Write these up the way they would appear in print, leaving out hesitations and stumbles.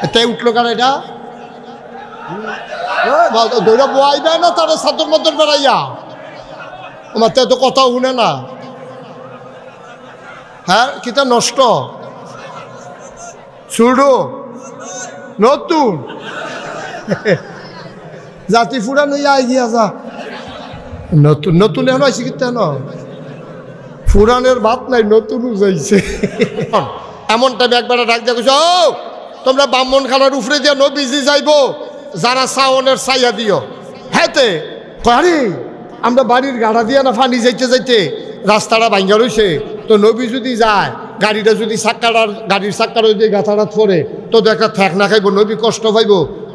এতে উঠলো কার এটা দৌড়া বয়াই দেয় না তারা সাদর মতন বেড়াইয়া আমার তো এত কথা শুনে না। হ্যাঁ কিতা নষ্ট ছুড়ো নতুন জাতি ফুরা নইয়া গিয়া যা নতুন নতুন এখন আইসি কিতা ন ফুরানের ভাত নাই নতুন যাইছে এমন টাইম একবার ডাক দিয়া কইছ ও তোমরা ব্রাহ্মণ খানার উফরে দিয়া নবীজি যাইব যারা সাওনের ছাইয়া দিও হেতে আরে আমরা বাড়ির গাড়া দিয়া না ফানি যাইতে যাইতে রাস্তাটা ভাঙ্গা রইছে তো নবী যদি যায় গাড়িটা যদি গাড়ির চাক্কার যদি গাথাটা ধরে তো একটা ঠেক না খাইব নবী কষ্ট পাইব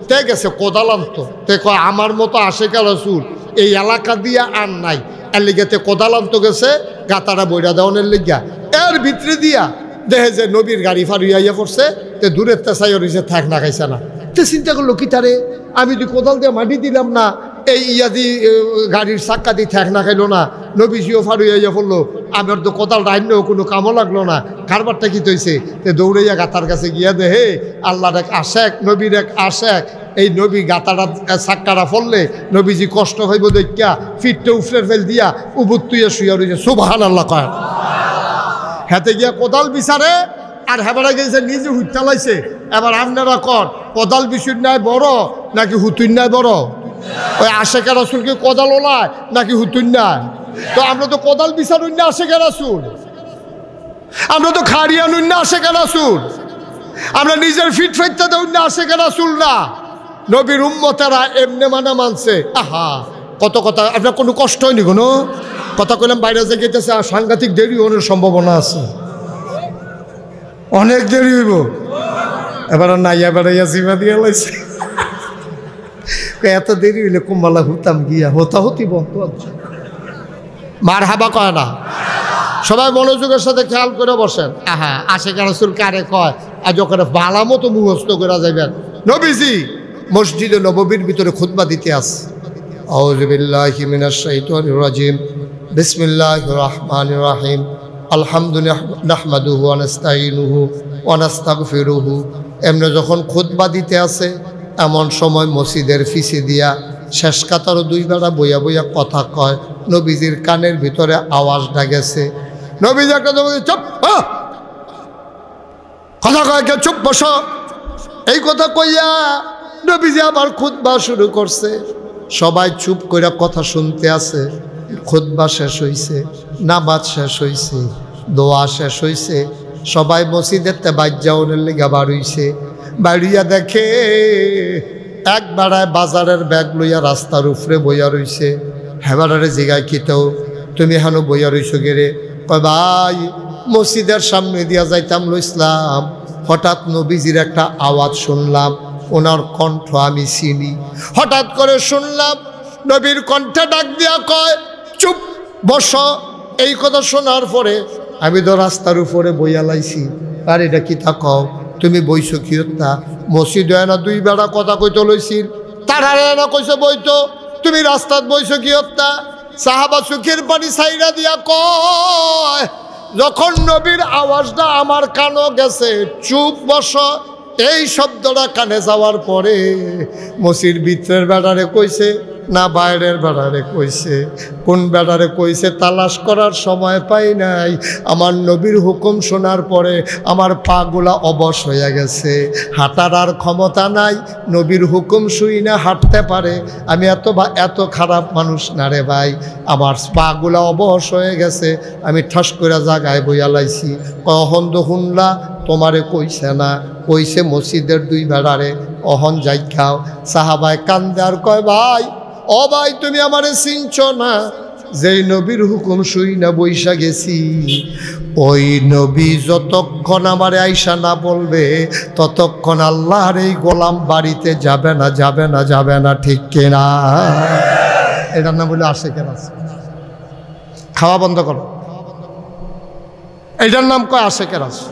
তে গেছে কোদাল আনতো তে কয় আমার মতো আশেক রাসূল এই এলাকা দিয়া আর নাই এর লিগাতে কোদাল আনতো গেছে গাতাটা বইরা দেওয়ানের লিগা এর ভিতরে দিয়া দেখে যে নবীর গাড়ি ফারিয়া পড়ছে তে দূরের তেসাই রয়েছে ঠেক না খাইছে না তে চিন্তা করলো কি তারে আমি যদি কোদাল দিয়ে মাটি দিলাম না এই ইয়াদি গাড়ির চাক্কা দিয়ে ঠেক না খাইলো না নবীজিও ফারুইয়া পড়লো আমার তো কোদাল রাইনেও কোনো কামও লাগলো না কারবারটা কি তৈছে তে দৌড়াইয়া গাতার কাছে গিয়া দে হে আল্লাহর এক আশেক নবীর এক আশেক এই নবী গাতাটা চাক্কাটা ফললে নবীজি কষ্ট হইব দেখা ফিটটা উফরে ফেল দিয়া উবুত তুইয়া শুইয়া রয়েছে সুবহানাল্লাহ কয় হাতে গিয়া কোদাল বিচারে আর হেবারা গেছে নিজে হুইটা লাইছে এবার আপনারা কর কোদাল বিশুর নাই বড় নাকি হুতুন নাই বড় ওই আশেকের রাসূল কি কোদাল ওলায় নাকি হুতুন নাই তো আমরা তো কোদাল বিচারুন না আশেকের রাসূল আমরা তো খাড়িয়ানুন না আশেকের রাসূল আমরা নিজের ফিট ফেটতে দেউন না আশেকের রাসূল না নবীর উম্মতেরা এমনে মানছে আহা কত কথা আপনার কোনো কষ্ট হয়নি কোনো কথা কইলাম বাইরে যে গেতেছে আর সাংঘাতিক দেরি হওয়ার সম্ভাবনা আছে অনেক দেরি হইব এবার নাইয়া বেড়াইয়া জিমা দিয়া লাইছে এত দেরি হইলে কুম্বালা হুতাম গিয়া হতি বন্ধ মার হাবা কয় না সবাই মনোযোগের সাথে খেয়াল করে বসেন আহা আশেক রাসূল কারে কয় আর যখন ভালো মতো মুখস্থ করা যাবেন নবীজি মসজিদে নববীর ভিতরে খুতবা দিতে আসে আউযু বিল্লাহি মিনাশ শাইতানির রাজিম বিসমিল্লাহির রাহমানির রাহিম আলহামদুলিল্লাহ নাহমাদুহু ওয়া নাস্তাঈনুহু ওয়া নাস্তাগফিরুহু এমনি যখন খুতবা দিতে আসে এমন সময় মসজিদের ফিসি দিয়া শেষ কাতারও দুই বেড়া বইয়া বইয়া কথা কয় নবীজির কানের ভিতরে আওয়াজটা গেছে নবীজি একটা চুপ কথা কয় কে চুপ বসো এই কথা কইয়া নবীজি আবার খুতবা শুরু করছে সবাই চুপ করে কথা শুনতে আছে খুতবা শেষ হইছে নামাজ শেষ হইছে দোয়া শেষ হইছে সবাই মসজিদের বাজ্জাউনের লিগা বার হইছে বাড়িয়া দেখে এক বেড়ায় বাজারের ব্যাগ লইয়া রাস্তার উপরে বইয়া রইছে হেবারে জিগায় কিতেও তুমি হেন বইয়া রইছো গেরে কয় ভাই মসজিদের সামনে দিয়া যাইতাম লইসলাম হঠাৎ নবীজির একটা আওয়াজ শুনলাম ওনার কণ্ঠ আমি চিনি হঠাৎ করে শুনলাম নবীর কণ্ঠে ডাক দিয়া কয় চুপ বস এই কথা শোনার পরে আমি তো রাস্তার উপরে বইয়া লাইছি আর এটা কি তা কও তুমি বইছো কি হত্যা মসজিদ হয় না দুই বেড়া কথা কইতো লইছির তার হারে না কইছো বইতো তুমি রাস্তাত বইছো কি হত্যা সাহাবা চোখের পানি ছাইরা দিয়া কয় যখন নবীর আওয়াজটা আমার কানে গেছে চুপ বস এই শব্দটা কানে যাওয়ার পরে মসজিদ ভিতরের বেড়ারে কইছে না বাইরের বেড়ারে কইছে কোন বেড়ারে কইছে তালাশ করার সময় পাই নাই আমার নবীর হুকুম শোনার পরে আমার পাগুলা অবশ হয়ে গেছে হাঁটার আর ক্ষমতা নাই নবীর হুকুম শুই না হাঁটতে পারে আমি এত খারাপ মানুষ না রে ভাই আমার পাগুলা অবশ হয়ে গেছে আমি ঠাস করে জাগায় বইয়া লাইছি কখন তো শুনলা তোমারে কইছে না কইছে মসজিদের দুই বেড়ারে অহন যাই খাও সাহাবায় কান্দে আর কয় ভাই ও ভাই তুমি আমারে চিনছ না যেই নবীর হুকুম শুই না বইসা গেছি ওই নবী যতক্ষণ আমারে আইসা না বলবে ততক্ষণ আল্লাহর এই গোলাম বাড়িতে যাবে না যাবে না যাবে না ঠিক কিনা এটার নাম বলে আশেকের রাসূল খাওয়া বন্ধ করো এটার নাম কয় আশেকের রাসূল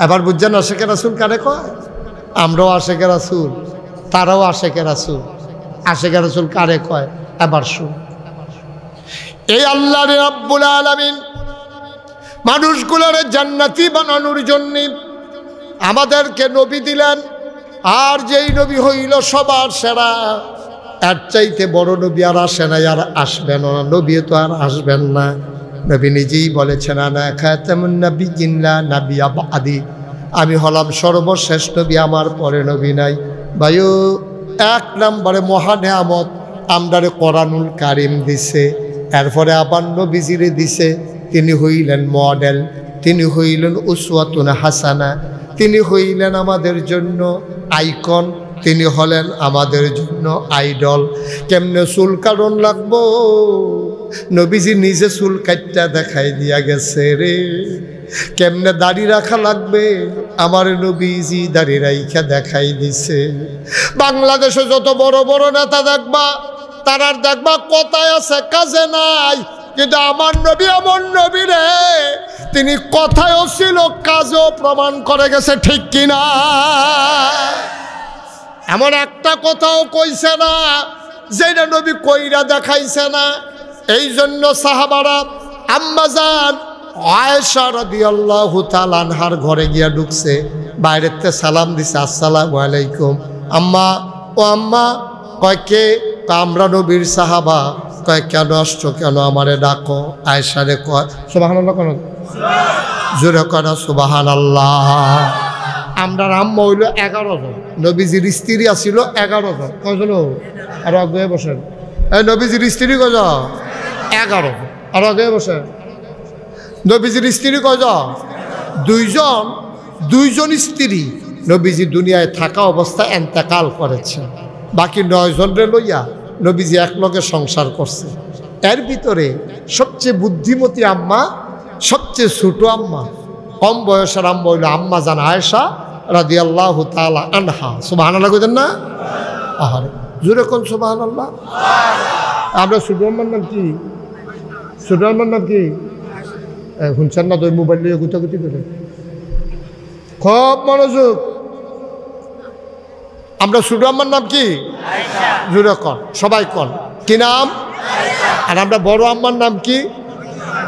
এবার বুঝছেন আশেকের রাসূল কারে কয় আমরাও আশেকের রাসূল তারাও আশেকের রাসূল আশেকের রাসূল কারে কয় এবার শুন এই আল্লাহ রাব্বুল আলামিন মানুষগুলোরে জান্নাতি বানানোর জন্য আমাদেরকে নবী দিলেন আর যেই নবী হইল সবার সেরা, এর চাইতে বড় নবী আর আসে না, আর আসবেন না, নবী তো আর আসবেন না। নবী নিজেই বলেছেন আনা খাতামুন নাবিয়্যিন লা নাবিয়্যা বা'দি, আমি হলাম সর্বশেষ নবী, আমার পরে নবী নাই। ভাইও, এক নম্বরে মহা নেয়ামত আমরারে কোরআনুল কারীম দিছে, এরপরে আবার নবীজিরে দিছে। তিনি হইলেন মডেল, তিনি হইলেন উসওয়াতুন হাসানা, তিনি হইলেন আমাদের জন্য আইকন, তিনি হলেন আমাদের জন্য আইডল। কেমনে চুল কাটন লাগবো, নবীজি নিজে চুল কাটটা দেখাই দিয়া গেছে রে। কেমনে দাড়ি রাখা লাগবে, আমার নবীজি দাড়ি রাইখা দেখাই দিছে। বাংলাদেশে যত বড় বড় নেতা দেখবা, তারার দেখবা কথায় আছে কাজে নাই, কিন্তু আমার নবী এমন নবী রে, তিনি কথায়ও ছিল কাজও প্রমাণ করে গেছে, ঠিক কিনা? এমন একটা কথাও কইছে না যেটা নবী কইরা দেখাইছে না। এই জন্য সাহাবারা আম্মা জান আয়েশা রাদিয়াল্লাহু তাআলা আনহার ঘরে গিয়া ঢুকছে, বাইরেতে সালাম দিছে, আসসালামু আলাইকুম আম্মা। ও আম্মা, কয় কে? আমরা নবীর সাহাবা। কয় কেন আসছো, কেন আমারে ডাকো? আয়েশারে কয় সুবহানাল্লাহ, কেন জোরে কয় সুবহানাল্লাহ। আমরা আম্মা হইল 11 জন, নবীজির স্ত্রী আছিল 11 জন। কয়জন? আর আগে বসেন। এই নবীজির স্ত্রী কয়জন? 11 জন। আর আগে বসেন। নবীজির স্ত্রী কয়জন? 2 জন। 2 জন স্ত্রী নবীজি দুনিয়ায় থাকা অবস্থায় ইন্তেকাল করেছে, বাকি 9 জনরে লইয়া নবীজি একলগে সংসার করছে। এর ভিতরে সবচেয়ে বুদ্ধিমতী আম্মা, সবচেয়ে ছোট আম্মা, কম বয়সের আম্মা হইল আম্মা জান আয়েশা রাদিয়াল্লাহু তাআলা আনহা। সুবহানাল্লাহ কইতেন না? আহারে জোরে কোন সুবহানাল্লাহ। আমরা ছোট আম্মার নাম কি? ছোট আম্মার নাম কি? শুনছেন না? তো মোবাইল নিয়ে গুতাগুতি করে, খুব মনোযোগ। আমরা ছোট আম্মার নাম কি? জোরে কন, সবাই কন, কি নাম? আর আমরা বড় আম্মার নাম কি?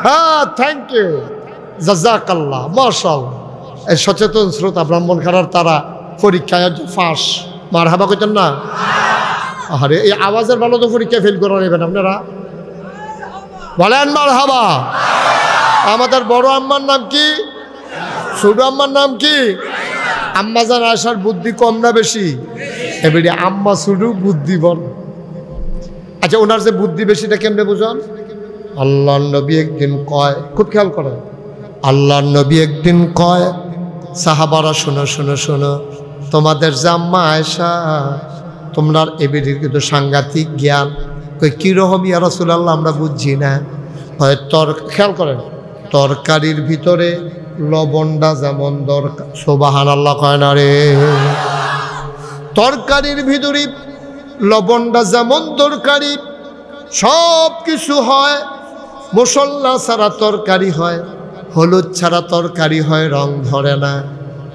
হ্যাঁ, থ্যাংক ইউ, জাযাকাল্লাহ, মাশাআল্লাহ। এই সচেতন শ্রোতা ব্রাহ্মণ খানার তারা পরীক্ষায় ফাঁস, মারহাবা কইতেন না? আরে এই আওয়াজের ভালো তো পরীক্ষা ফেল করে নেবেন আপনারা, বলেন মারহাবা। আমাদের বড় আম্মার নাম কি? ছোট আম্মার নাম কি? আম্মা জান আয়েশার বুদ্ধি কম না বেশি? এবারে আম্মা ছোট, বুদ্ধি বড়। আচ্ছা, ওনার যে বুদ্ধি বেশিটা কেমনে বুঝান? আল্লাহর নবী একদিন কয়, খুব খেয়াল করেন, আল্লাহর নবী একদিন কয়, সাহাবারা শোনো শোনো শোনো, তোমাদের যে আম্মা আয়েশা, তোমরা এবারে কিন্তু সাংঘাতিক জ্ঞান। কই কীরকম ইয়া রাসূলুল্লাহ, আমরা বুঝছি না। হয় খেয়াল করেন, তরকারির ভিতরে লবণটা যেমন দরকার, সুবহানাল্লাহ কয় না রে, তরকারির ভিতরে লবণটা যেমন দরকারি, সব কিছু হয়। মশলা ছাড়া তরকারি হয়, হলুদ ছাড়া তরকারি হয়, রং ধরে না।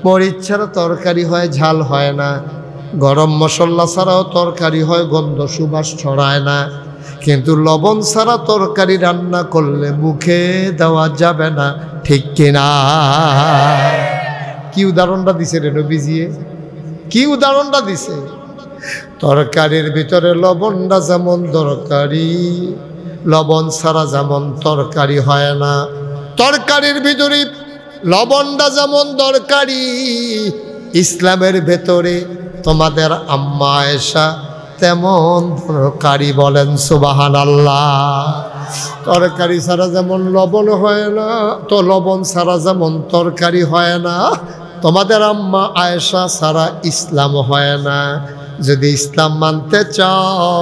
মরিচ ছাড়া তরকারি হয়, ঝাল হয় না। গরম মশলা ছাড়াও তরকারি হয়, গন্ধ সুবাস ছড়ায় না। কিন্তু লবণ ছাড়া তরকারি রান্না করলে মুখে দেওয়া যাবে না, ঠিক কিনা? কি উদাহরণটা দিছে রে নবীজি, কি উদাহরণটা দিছে? তরকারির ভিতরে লবণটা যেমন দরকারি, লবণ ছাড়া যেমন তরকারি হয় না। তরকারির ভিতরে লবণটা যেমন দরকারি, ইসলামের ভেতরে তোমাদের আম্মা আয়েশা তেমন তরকারি। বলেন সুবহানাল্লাহ। তরকারি ছাড়া যেমন লবণ হয় না, তো লবণ ছাড়া যেমন তরকারি হয় না, তোমাদের আম্মা আয়েশা ছাড়া ইসলাম হয় না। যদি ইসলাম মানতে চাও,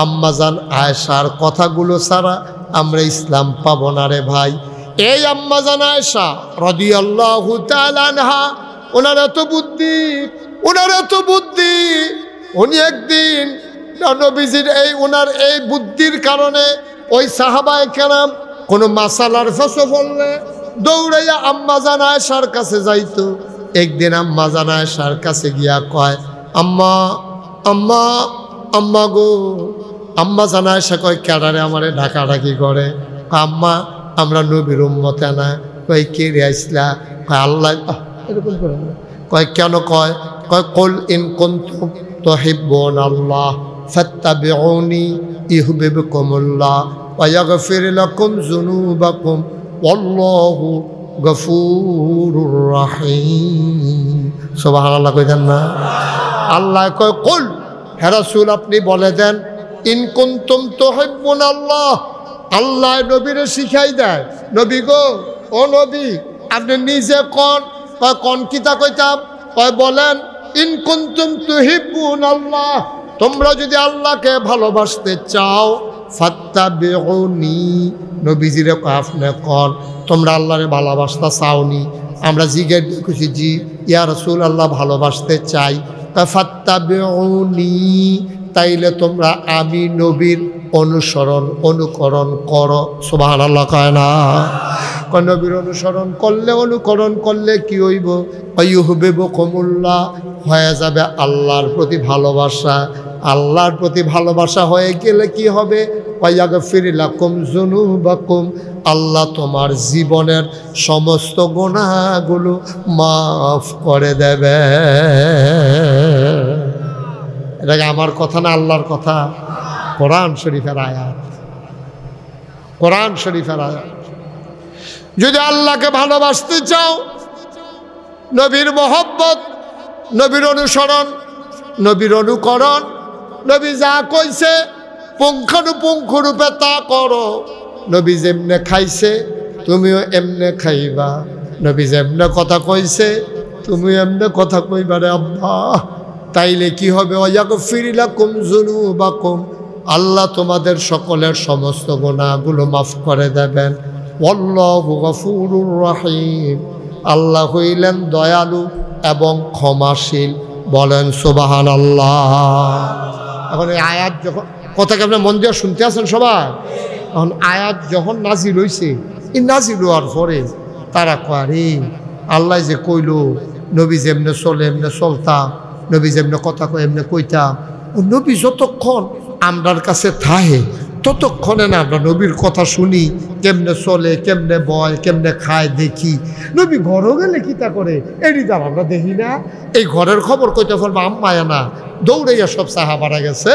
আম্মা জান আয়েশার কথাগুলো ছাড়া আমরা ইসলাম পাবো না রে ভাই। এই আম্মা জান আয়েশা রাদিয়াল্লাহু তাআলা আনহা, ওনার এত বুদ্ধি, ওনার এত বুদ্ধি। উনি একদিন নবীজির ওনার এই বুদ্ধির কারণে ওই সাহাবায়ে কেরাম কোনো মাসালার ফসল পড়লে দৌড়াইয়া আম্মা জান আয়েশার কাছে যাইতো। একদিন আম্মা জান আয়েশার কাছে গিয়া কয়, আম্মা আম্মা আম্মা গো। আম্মা জান আয়েশা কয়, কেডারে আমারে ডাকাডাকি করে? আম্মা, আমরা নবীর উম্মতে না। কয় কে রে আইসলা? কয় আল্লাহ। এরকম করে না। কয় কেন? কয় কয় কুল ইন কুনতুম তুহিব্বুনাল্লাহ ফাত্তাবিউনি ইউহিব্বুকুমুল্লাহ ওয়া ইয়াগফির লাকুম যুনুবাকুম ওয়াল্লাহু গফুরুর রহিম। সুবহানাল্লাহ কইতেন না? আল্লাহ কয় কুল, হে রাসূল আপনি বলে দেন, ইন কুনতুম তুহিব্বুনাল্লাহ, আল্লাহ নবীরে শিখাই দেয়, নবী গো ও নবী আপনি নিজে কোন কিতা কইতাম, কয় বলেন ইন কুনতুম তুহিব্বুনাল্লাহ, তোমরা যদি আল্লাহকে ভালোবাসতে চাও ফাত্তাবিউনি, নবীজিরে কয় আপনি কোন তোমরা আল্লাহরে ভালোবাসতে চাওনি? আমরা জিজ্ঞেস করছি জি ইয়া রাসূলুল্লাহ ভালোবাসতে চাই। তা ফাত্তাবিউনি, তাইলে তোমরা আমি নবীর অনুকরণ করো। সুবহানাল্লাহ কয় না? কয় নবীর অনুকরণ করলে কি হইব? ইউহিব্বুকুমুল্লাহ, হয়ে যাবে আল্লাহর প্রতি ভালোবাসা। আল্লাহর প্রতি ভালোবাসা হয়ে গেলে কি হবে? ওয়ায়াগফির লাকুম যুনুবাকুম, আল্লাহ তোমার জীবনের সমস্ত গুনাহগুলো মাফ করে দেবে। এটা আমার কথা না, আল্লাহর কথা। কোরআন শরীফের আয়াত, কোরআন শরীফের আয়াত। যদি আল্লাহকে ভালোবাসতে চাও, নবীর মহব্বত, নবীর অনুসরণ, নবীর অনুকরণ, নবী যা কইছে পুঙ্খানুপুঙ্খ রূপে তা করো। নবী যেমনে খাইছে তুমিও এমনে খাইবা, নবী যেমনে কথা কইছে তুমিও এমনে কথা কইবা রে আব্বা। তাইলে কি হবে? ওয়ায়াগফির লাকুম যুনুবাকুম, আল্লাহ তোমাদের সকলের সমস্ত গুনাহগুলো মাফ করে দেবেন। আল্লাহু গফুরুর রহিম, আল্লাহ হইলেন দয়ালু এবং ক্ষমাশীল। বলেন সুবহানাল্লাহ। এখন এই আয়াত যখন, কথা কি আপনি মন দিয়ে শুনতে আছেন সবাই? এখন আয়াত যখন নাজিল হইছে, এই নাজিল হওয়ার পরে তারা কয় আল্লাহ যে কইল নবী যেমনে চলে এমনে চলতাম, নবী যেমনে কথা কয় এমনে কইতাম। ও নবী যতক্ষণ আমরার কাছে থাহে ততক্ষণে না আমরা নবীর কথা শুনি, কেমনে চলে, কেমনে বয়, কেমনে খায় দেখি। নবী ঘরও গেলে কিতা করে এটি তার আমরা দেখি না। এই ঘরের খবর কইতে পারবো আম্মায়া না, দৌড়াইয়া সব সাহাবারা গেছে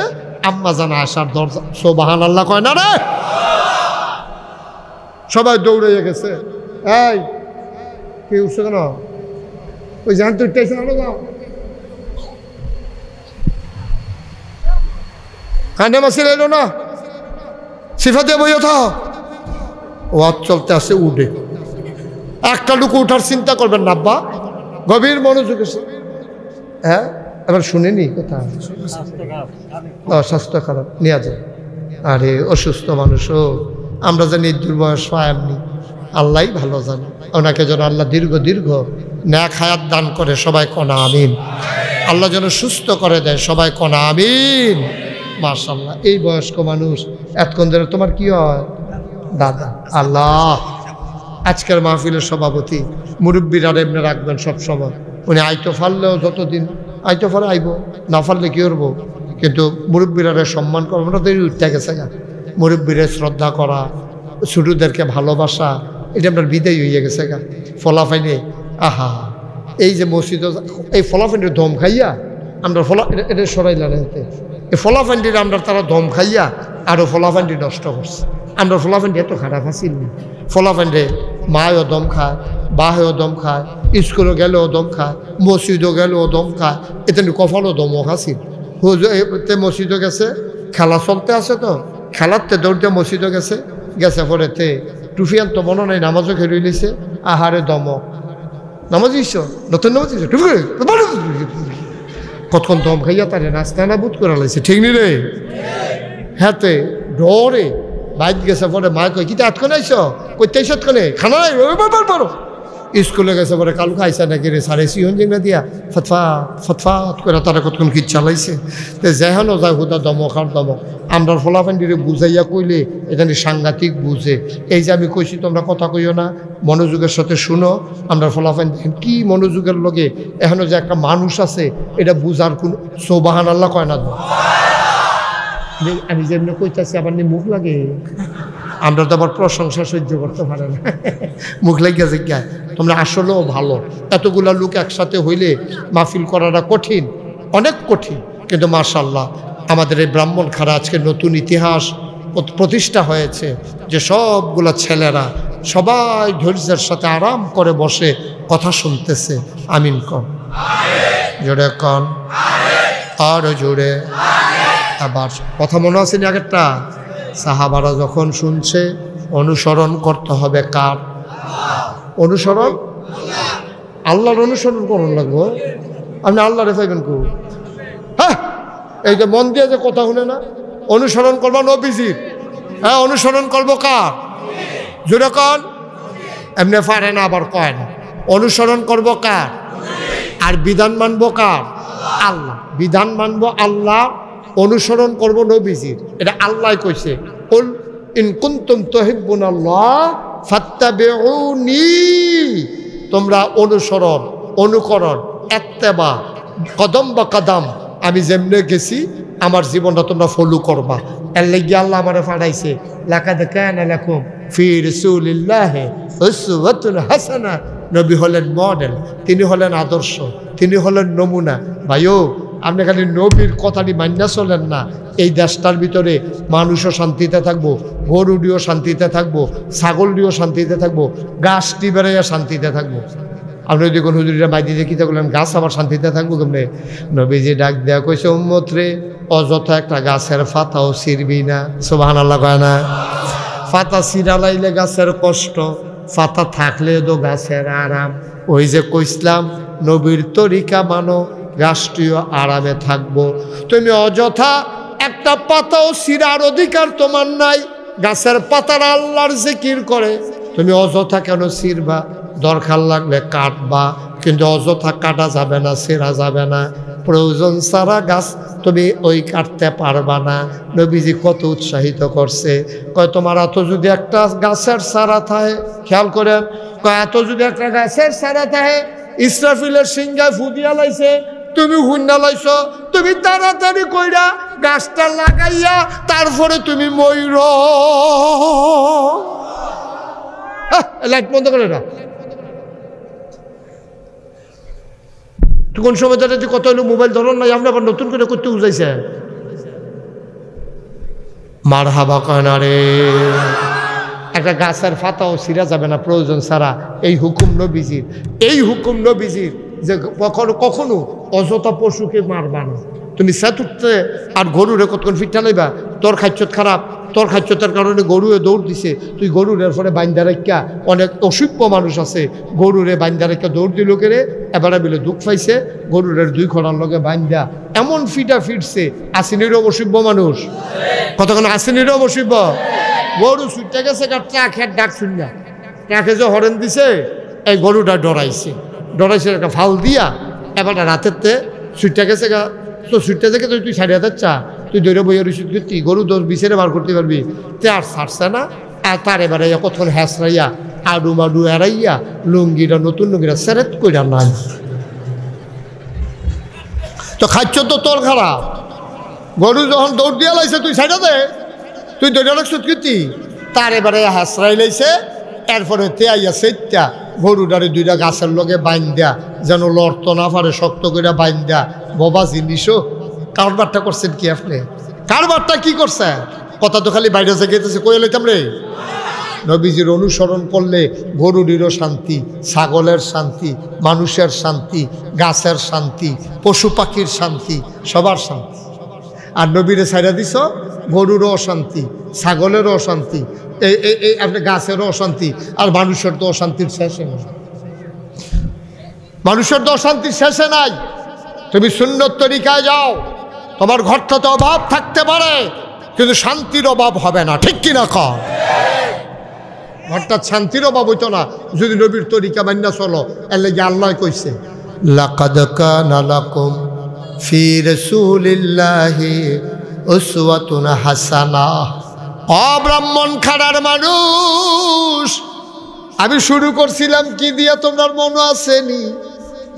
আম্মা জানা আসার দরজা। সুবহানাল্লাহ কয় না রে? সবাই দৌড়াইয়া গেছে। এই কি উঠছে কেন? ওই জান তো উঠতেছে না, যাও কান্দে মাসি এলো না, সিফাতে বইয়া থাক। ওয়াজ চলতে আসে উঠে, একটা লুকু উঠার চিন্তা করবেন না আব্বা, গভীর মনোযোগ এসে। হ্যাঁ এবার শুনেনি কথা, স্বাস্থ্য খারাপ নিয়ে যায়। আরে অসুস্থ মানুষও আমরা জানি দুর্বয়স পায়নি, আল্লাহ ভালো জানে। ওনাকে যেন আল্লাহ দীর্ঘ ন্যাক হায়াত দান করে, সবাই কনা আমিন। আল্লাহ যেন সুস্থ করে দেয়, সবাই কনা আমিন। মাশাআল্লাহ। এই বয়স্ক মানুষ এতক্ষণ ধরে তোমার কি হয়? দাদা। আল্লাহ আজকের মাহফিলের সভাপতি মুরব্বীরা এমনি রাখবেন সবসময়। উনি আইতো ফারলেও যতদিন আইতো ফারে আইব, না ফারলে কি করবো, কিন্তু মুরব্বীরা সম্মান করবো। আমরা তো উঠতে গেছে গা, মুরব্বীরা শ্রদ্ধা করা, ছোটদেরকে ভালোবাসা, এটা আপনার বিদায় হইয়া গেছে গা। ফলাফাইনে আহা, এই যে মসজিদ, এই ফলাফাইনের দম খাইয়া আমরা এটা সরাইলাম। এই ফলাফান্ডির আমরা তারা দম খাইয়া আরও ফলাফান্ডি নষ্ট করছে। আমরা ফলাফান্ডি এত খারাপ আসিল না। ফলাফান্ডে মায়ও দম খায়, বাহেও দম খায়, স্কুলও গেলেও দম খায়, মসজিদও গেলেও দম খায়। এতে কফলও দমক আসিল। তে মসজিদও গেছে, খেলা চলতে আছে তো খেলাতে দৌড়তে মসজিদও গেছে পরেতে টুফিয়ান তো মনে নাই, নামাজও খেলে নিছে। আহারে দমক, নামাজ ইস নতুন নামাজ ইস টুফি কতক্ষণ দম খাইয়া তারে নাস্তা না বুধ করা লাগছে, ঠিক নি রে? হ্যাঁতে ডরে বাইক গেছে পরে মা কই কিতা আটকনে আইস, কইতে আইস আটকনে খানা নাই পারো। স্কুলে গেছে পরে কালু খাইছে নাকি রে, সারে সিহন জিংনা দিয়া ফতফাত করে তারা কতক্ষণ কি চালাইছে। তো যেহানো যায় হুদা দমক আর দমক। আমরা ফলাফান্ডিরে বুঝাইয়া কইলে এখানে সাংঘাতিক বুঝে। এই যে আমি কইছি তোমরা কথা কইও না, মনোযোগের সাথে শুনো। আমরা ফলাফান দেখেন কি মনোযোগের লগে এখনো যে একটা মানুষ আছে এটা বুঝার কোন সুবহানাল্লাহ কয় না। আমি যেমনি কইতাছি আবার নি মুখ লাগে, আমরা তো আবার প্রশংসা সহ্য করতে পারে না, মুখ লাগিয়া যে তোমরা আসলেও ভালো। এতগুলা লোক একসাথে হইলে মাহফিল করাটা কঠিন, অনেক কঠিন, কিন্তু মাশাআল্লাহ আমাদের এই ব্রাহ্মণখাড়া আজকে নতুন ইতিহাস প্রতিষ্ঠা হয়েছে যে সবগুলা ছেলেরা সবাই ধৈর্যের সাথে আরাম করে বসে কথা শুনতেছে। আমিন কন, জোরে কন, আর জোরে। আবার কথা মনে আছে না আগেরটা? সাহাবারা যখন শুনছে অনুসরণ করতে হবে কার? অনুসরণ আল্লাহর অনুসরণ করুন লাগবো। আপনি আল্লাহরে পাইবেন কো? হ্যাঁ, এই যে মন দিয়ে যে কথা শুনে না, অনুসরণ করবো নবীজির। হ্যাঁ, অনুসরণ করবো কার? জোরে কন। এমনি পারে না, আবার কয় না। অনুসরণ করবো কার? আর বিধান মানবো কার? আল্লাহ। বিধান মানবো আল্লাহ, অনুসরণ করবো নবীজির। এটা আল্লাহ কইছে, কুল ইন কুনতুম তুহিব্বুনাল্লাহ ফাত্তাবিউনি। তোমরা অনুসরণ, অনুকরণ, ইত্তেবা, কদম বা কদম, আমি যেমনে গেছি আমার জীবনটা তোমরা ফলো করবা। এর লাগি আল্লাহ আমারে পাঠাইছে, লাকাদ কানা লাকুম ফি রাসূলিল্লাহি উসওয়াতুন হাসানাহ। নবী হলেন মডেল, তিনি হলেন আদর্শ, তিনি হলেন নমুনা। ভাইও, আপনি খালি নবীর কথাটি মান্য চলেন না, এই দেশটার ভিতরে মানুষও শান্তিতে থাকবো, গরুটিও শান্তিতে থাকবো, ছাগলটিও শান্তিতে থাকবো, গাছটি বেড়াইয়া শান্তিতে থাকবো। আপনি যদি কোন হুজুরিরা মাইদি দেখি থাকলেন গাছ আবার শান্তিতে থাকবো কেমনে? নবীজি ডাক দেয়া কইছে, উম্মত রে, অযথা একটা গাছের পাতাও ছিঁড়বি না। সুবহানাল্লাহ কয় না? পাতা ছিঁড়া লাইলে গাছের কষ্ট, পাতা থাকলে তো গাছের আরাম। ওই যে কইসলাম নবীর তরিকা মানো, রাষ্ট্রীয় আরামে থাকবো। তুমি অযথা একটা পাতাও ছিঁড়ার অধিকার তোমার নাই। গাছের পাতার আল্লাহর জিকির করে, তুমি অযথা কেন ছিঁড়বা? দরকার লাগলে কাটবা, কিন্তু অযথা কাটা যাবে না, ছিঁড়া যাবে না। প্রয়োজন ছাড়া গাছ তুমি ওই কাটতে পারবা না। নবীজি কত উৎসাহিত করছে, কয় তোমার এত যদি একটা গাছের চারা থাকে, খেয়াল করেন, কয় এত যদি একটা গাছের চারা থাকে, ইসরাফিলের সিংহায় ফুদিয়া লাইছে, তুমি হুন্না লাইছ, তুমি তাড়াতাড়ি কইরা গাছটা লাগাইয়া তারপরে তুমি ময়ূর। লাইট বন্ধ করে না। কোন সময় তারা কত হলো মোবাইল ধরন নাই, আমরা আবার নতুন করে করতে বুঝাইছে। মার হাবা কয় না রে, একটা গাছের পাতাও ছিঁড়া যাবে না প্রয়োজন ছাড়া। এই হুকুম নবীজির, এই হুকুম নবীজির যে কখনো কখনো অযথা পশুকে মারবা না। তুমি সেতুতে আর গরুরে কতক্ষণ ফিটটা লইবা, তোর খাদ্যত খারাপ, তোর খাদ্যতার কারণে গরুরে দৌড় দিছে, তুই গরুরের পরে বাইন্দা রেখা। অনেক অসভ্য মানুষ আছে, গরুরে বাইন্দা রেখা দৌড় দিল কেড়ে, এবারে বিলে দুঃখ পাইছে, গরুরের 2 খড়ার লগে বাইন্দা এমন ফিটা ফিটছে। আসিনিরও অসভ্য মানুষ, কতক্ষণ আসিনিরও অসভ্য। গরু ছুটতে গেছে, ট্রাকের ডাক শুননা, ট্রাকে যে হরেন দিছে, এই গরুটা ডরাইছে, ডরাইছে একটা ফাল দিয়া। এবার রাতেরতে ছুটতে গেছে গা, তো ছুটতে থেকে তুই 6000 চা, তুই দৈর বইয়ের করতি, গরু 10 20 বার করতে পারবি। তে আর ছাড়ছে না, আর তার এবারে কতক্ষণ হ্যাঁসরাইয়া আডু মাডু এড়াইয়া লুঙ্গিটা, নতুন লুঙ্গিটা সেরেট কইরা নাই। তো খাচ্ছ তো তোর খারাপ। গরু যখন দৌড় দিয়া লাইছে, তুই ছাইড়া দে, তুই দৈরা রাখছ কীর্তি, তার এবারে হাসরাই লাইছে। এরপরে তে আইয়া সেইটা গরুটারে 2টা গাছের লগে বাইন্দা, যেন লড়ত না পারে, শক্ত করে বাইন্দা। বাবা জিনিসও কারবারটা করছেন কি আপনি? কারবারটা কি করছেন? কথা তো খালি বাইরে যেতেছে, কয়ে লইতাম রে। নবীজির অনুসরণ করলে গরুরও শান্তি, ছাগলের শান্তি, মানুষের শান্তি, গাছের শান্তি, পশু পাখির শান্তি, সবার শান্তি। আর নবীরে ছাইড়া দিছ, গরুরও অশান্তি, ছাগলেরও অশান্তি, এই আপনি গাছেরও অশান্তি, আর মানুষের তো অশান্তির শেষে নাই। মানুষের তো অশান্তির শেষে নাই। তুমি সুন্নত তরিকায় যাও, তোমার ঘরটাতে অভাব থাকতে পারে, কিন্তু শান্তির অভাব হবে না, ঠিক কিনা কও? ঘরটা শান্তির অভাব হইতো না যদি নবীর তরিকা মাইনা চলো। এর লাগি আল্লাহ কইছে, লাকাদ কানা লাকুম ফি রাসূলিল্লাহি উসওয়াতুন হাসানাহ। অব্রাহ্মণ খাড়ার মানুষ, আমি শুরু করছিলাম কি দিয়া, তোমার মনে আসেনি?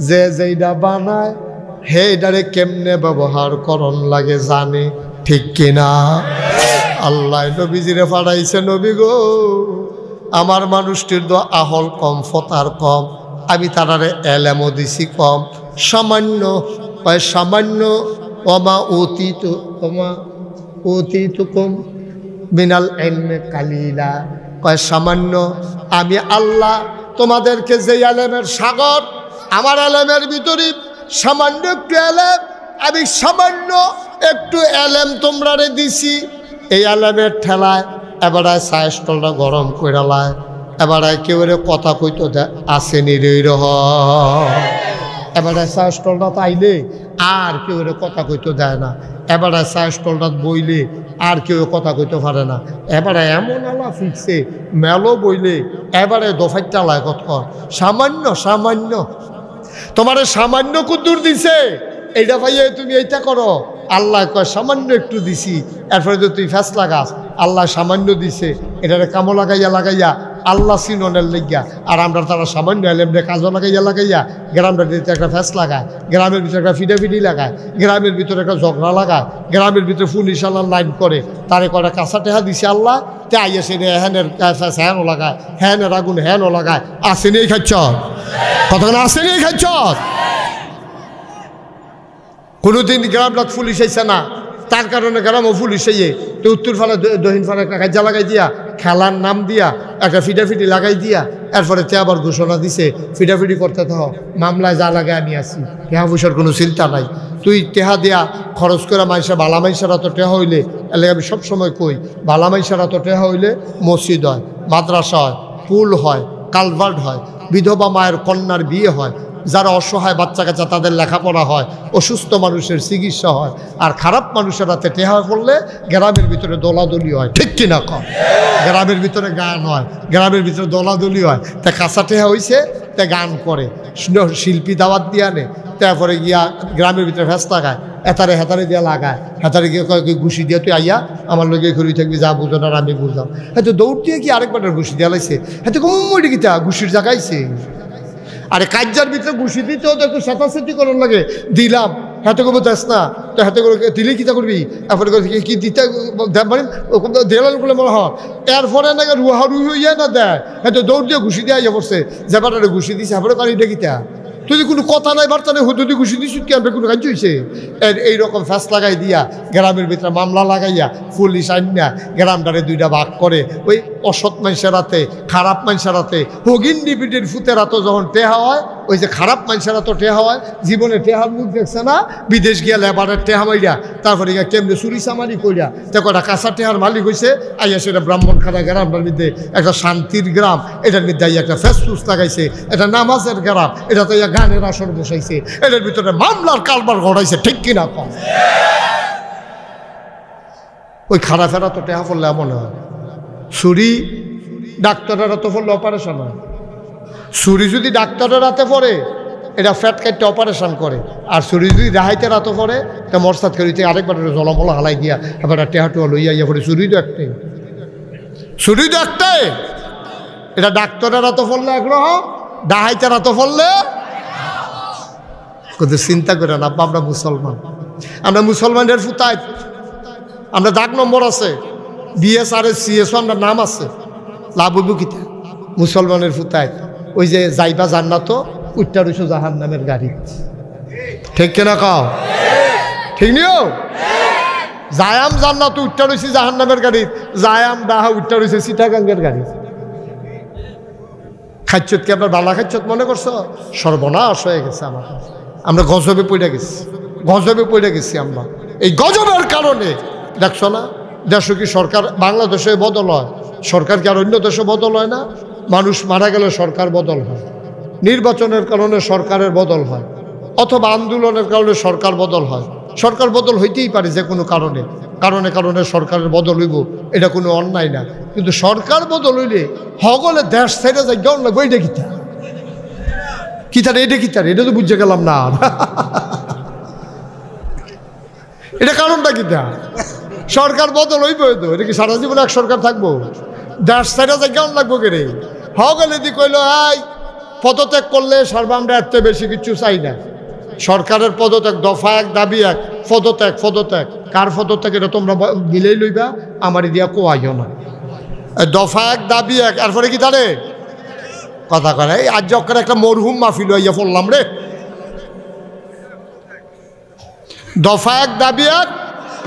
যে যেইটা বানায় হেইডারে কেমনে ব্যবহার করন লাগে জানে, ঠিক কিনা? আল্লাহ নবীজিরে পাঠাইছে, নবী গো আমার মানুষটির তো আহল কম, ফতার কম, আমি তারারে এলেমও দিছি কম, সামান্য সামান্য ওমা অতীত কম মিনাল ইলমে কালিলা, কয় সামান্য আমি আল্লাহ তোমাদেরকে যে এলেমের সাগর, আমার এলেমের ভিতরে সামান্য একটু এলেম, আমি সামান্য একটু এলেম তোমরারে দিছি। এই এলেমের ঠেলায় এবারে চায়ের স্টলটা গরম করে লায়, এবারে কেউ কথা কইতো আসেনি রে রহ, এবারে চায়ের স্টলটা আইলে আর কেউ কথা কইতো দেয় না, এবারে চায়ের স্টলটা বইলে আর কেউ কথা কইতে পারে না, এবারে এমন আলা ফিরছে মেলো বইলে এবারে দফাইটা লায় কত সামান্য সামান্য, তোমারে সামান্য কুদ্দুর দিছে, এইটা ভাইয়া তুমি এইটা করো। আল্লাহ কয় সামান্য একটু দিছি, এরপরে যদি তুই ফ্যাস লাগাস, আল্লাহ সামান্য দিছে, এটারে কামো লাগাইয়া আল্লাহ সিননের লেগিয়া, আর আমরা তারা সামান্য এলেমরে কাজও লাগাইয়া গ্রামের ভিতরে একটা ফ্যাস লাগায়, গ্রামের ভিতরে একটা ফিডাফিডি লাগায়, গ্রামের ভিতরে একটা ঝগড়া লাগায়, গ্রামের ভিতরে পুলিশ আল্লাহ লাইন করে, তারে কটা কাঁচা টেহা দিছে আল্লাহ, তে আইয়াছে হ্যানের ফ্যাস হ্যানও লাগায়, হ্যানের আগুন হ্যানও লাগায়, আসেনি খাচ্ছ কতক্ষণ, আসেনি খাচ্ছ। কোনোদিন গ্রামটা পুলিশ আইসে না, তার কারণে গ্রামও পুলিশ আইয়ে তো উত্তর ফালে দক্ষিণ ফালে একটা কাজা লাগাই দিয়া, খেলার নাম দিয়া একটা ফিডাফিডি লাগাই দিয়া, এরপরে তে আবার ঘোষণা দিছে ফিডাফিডি করতে থাকো, মামলায় যা লাগে আমি আসি, টেহা পয়সার কোনো চিন্তা নাই, তুই টেহা দেয়া খরচ করে মাইসা, বালা মাইসারা তো টেহা হইলে, এলে আমি সবসময় কই বালা মাইসারা তো টেহা হইলে মসজিদ হয়, মাদ্রাসা হয়, পুল হয়, কালভার্ট হয়, বিধবা মায়ের কন্যার বিয়ে হয়, যারা অসহায় বাচ্চা কাচ্চা তাদের লেখাপড়া হয়, অসুস্থ মানুষের চিকিৎসা হয়, আর খারাপ মানুষের হাতে টেহা করলে গ্রামের ভিতরে দোলাদলি হয়, ঠিক কিনা কম, গ্রামের ভিতরে গান হয়, গ্রামের ভিতরে দোলাদলি হয়, তা কাঁচা টেহা হয়েছে তা গান করে, শিল্পী দাওয়াত দিয়ে আনে, তারপরে গিয়া গ্রামের ভিতরে ফ্যাস লাগায়, হেতারে দিয়ে লাগায়, হেতারে গিয়ে কয়েক ঘুষি দিয়ে তুই আইয়া আমার লগে ঘুরি থাকবি, যা বুঝো না আমি বুঝলাম, হ্যাঁ তো দৌড় দিয়ে কি আরেকবার ঘুষি দেওয়া লাগছে, হ্যাঁ তো কমটি গীতা ঘুষির জায়গাইছে, আরে কাজ্জার ভিতরে ঘুষি দিতেও তো একটু সেটাসেটি করার লাগে, দিলাম হাতে করবো দেশ না, তো হাতে করে দিলে কী করবি, এরপরে কি দিতে মানে দেলাল বলে মনে হয়, এরপরে নাকি রুহা রুহি হইয়া না দেয়, হ্যাঁ তো দৌড় দিয়ে ঘুষি দিয়ে আইয়া পড়ছে, যেবারে ঘুষি দিছে এরপরে কারি দেখিতা, তুই কোনো কথা নাই বার্তা নেই, যদি ঘুষি দিস কি আমরা কোনো কাজ হয়েছে, এইরকম ফ্যাস লাগাই দিয়া গ্রামের ভিতরে মামলা লাগাইয়া পুলিশ আইনা গ্রামটারে দুইটা ভাগ করে, ওই অসৎ মানুষের হাতে, খারাপ মানুষের হাতে, হগিন্ডি পিটির ফুতের হাতে যখন টেহা হয়, ওই যে খারাপ মানুষের হাতে টেহা হয়, জীবনে টেহার মুখ দেখছে না, বিদেশ গিয়া লেবারের টেহা মাইরা, তারপরে গিয়া কেমনে চুরি চামারি কইরা, তো কটা কাঁচা টেহার মালিক হয়েছে, আইয়া সেটা ব্রাহ্মণখানা গ্রামটার মধ্যে একটা শান্তির গ্রাম, এটার মধ্যে আইয়া একটা ফেসফুস লাগাইছে, এটা নামাজের গ্রাম, এটাতে গানের আসর বসাইছে, এটার ভিতরে মামলার কারবার ঘটাইছে, ঠিক কিনা কম। ওই খারাপেরা তো টেহা পড়লে এমন হয়, ছুরি ডাক্তারের হাতে পড়লে অপারেশন হয়, ছুরি যদি ডাক্তারের হাতে পড়ে এটা ফ্যাট কাটতে অপারেশন করে, আর ছুরি যদি রাহাইতের হাতে পড়ে তা মরসাদ করিতে আরেকবার জলমলা হালাই দিয়া এবার টেহা টোয়া লইয়া ইয়া পড়ে, ছুরি তো একটাই, এটা ডাক্তারের হাতে পড়লে একরকম, ডাহাইতের হাতে পড়লে কিন্তু চিন্তা করে না, আমরা মুসলমান, আমরা মুসলমানের ফুতায়, আমরা দাগ নম্বর আছে, বিএসআরএস সিএসও আমরা নাম আছে, লাভ হইব কিতা মুসলমানের ফুতায়, ওই যে যাইবা জান্নাত উঠটা রইছো জাহান নামের গাড়ি, ঠিক কিনা কাও, ঠিক নিও, জায়াম জান্নাত উঠটা রইছি জাহান নামের গাড়ি, জায়াম ডাহা উঠটা রইছে চিটাগাঙ্গের গাড়ি। খাচ্ছত কি আপনার বালা খাচ্ছত মনে করছো, সর্বনাশ হয়ে গেছে আমার, আমরা গজবে পড়ে গেছি আমরা, এই গজবের কারণে দেখছো না, দেশে কি সরকার বাংলাদেশে বদল হয়, সরকার কি আর অন্য দেশে বদল হয় না, মানুষ মারা গেলে সরকার বদল হয়, নির্বাচনের কারণে সরকারের বদল হয়, অথবা আন্দোলনের কারণে সরকার বদল হয়, সরকার বদল হইতেই পারে যে কোনো কারণে কারণে সরকারের বদল হইব, এটা কোনো অন্যায় না, কিন্তু সরকার বদল হইলে হগলে দেশ ছেড়ে যায় কেমন লাগবে, এইটা কিতার এটা তো বুঝে গেলাম না, এটা কারণটা কিতা, সরকার বদল হইব তো, এটা কি সারা জীবন এক সরকার থাকবো, দেশ ছেড়ে যায় কেমন লাগবো কেরে, হগলে দি কইল এই পদত্যাগ করলে সর্ব আমরা এত বেশি কিছু চাই না, সরকারের পদত্যাগ দফা এক দাবি এক, পদত্যাগ কার পদত্যাগ এটা তোমরা মিলেই লইবা, আমার দিয়া কোয়াইও না, দফা এক দাবি এক, এরপরে কি তারে কথা করে আজ যখন একটা মরহুম মাহফিল হইয়া পড়লাম রে। দফা এক দাবি এক,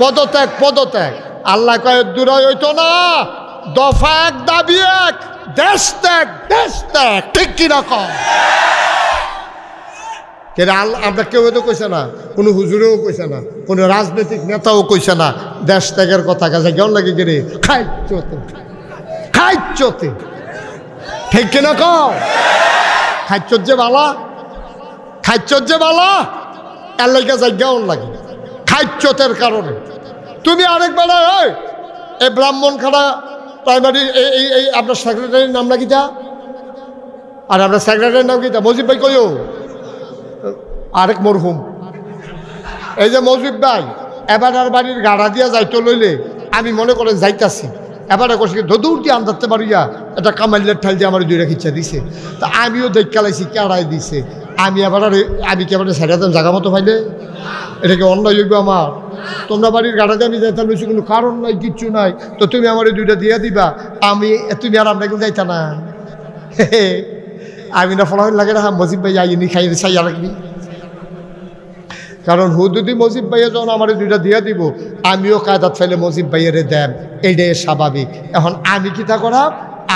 পদত্যাগ পদত্যাগ। আল্লাহ কয় দূরে হইতো না, দফা এক দাবি এক, দেশ ত্যাগ দেশ ত্যাগ। ঠিক কিরকম আমরা কেউ তো কইছে না, কোনো হুজুরেও কইছে না, কোনো রাজনৈতিক নেতাও কইছে না দেশ ত্যাগের কথা। কাছে কেমন লাগে গেলে খাইচতে খাইচতে, ঠিক কিনা কও? খাইচর যে বালা, খাইচর যে বালা এর লাগে যাই কেমন লাগে খাইচতের কারণে। তুমি আরেকবার এই ব্রাহ্মণখানা প্রাইমারি এই আপনার সেক্রেটারির নাম না কিটা? আর আপনার সেক্রেটারির নাম কিটা? মজিব ভাই কইও আরেক মরহুম, এই যে মজিব ভাই এবার আর বাড়ির গাড়া দিয়া যাইতো লইলে আমি মনে করেন যাইতাছি, এবারে করছি দৌড় দিয়ে আনতে পারিয়া একটা কামাইলের ঠাল দিয়ে আমার দুইটা খিচ্ছা দিছে। তা আমিও দেখ কালাইছি কেড়াই দিছে, আমি এবার আমি কি এবার সাইডে জায়গা মতো পাইলে এটাকে অন্যায় হইব আমার? তোমরা বাড়ির গাড়া দিয়ে আমি যাইতাম বেশি, কোনো কারণ নাই কিচ্ছু নাই, তো তুমি আমার দুইটা দিয়ে দিবা, আমি তুমি আর আমরা কিন্তু যাইতা না। আমি না ফলা লাগে না মজিব ভাই আইনি খাই চাই আর রাখবি, কারণ হুদুদি মজিব ভাইয়া যখন আমার দুইটা দিয়ে দিব আমিও কায়দাত ফেলে মজিব ভাইয়েরে দেন, এইটাই স্বাভাবিক। এখন আমি কি তা করাম?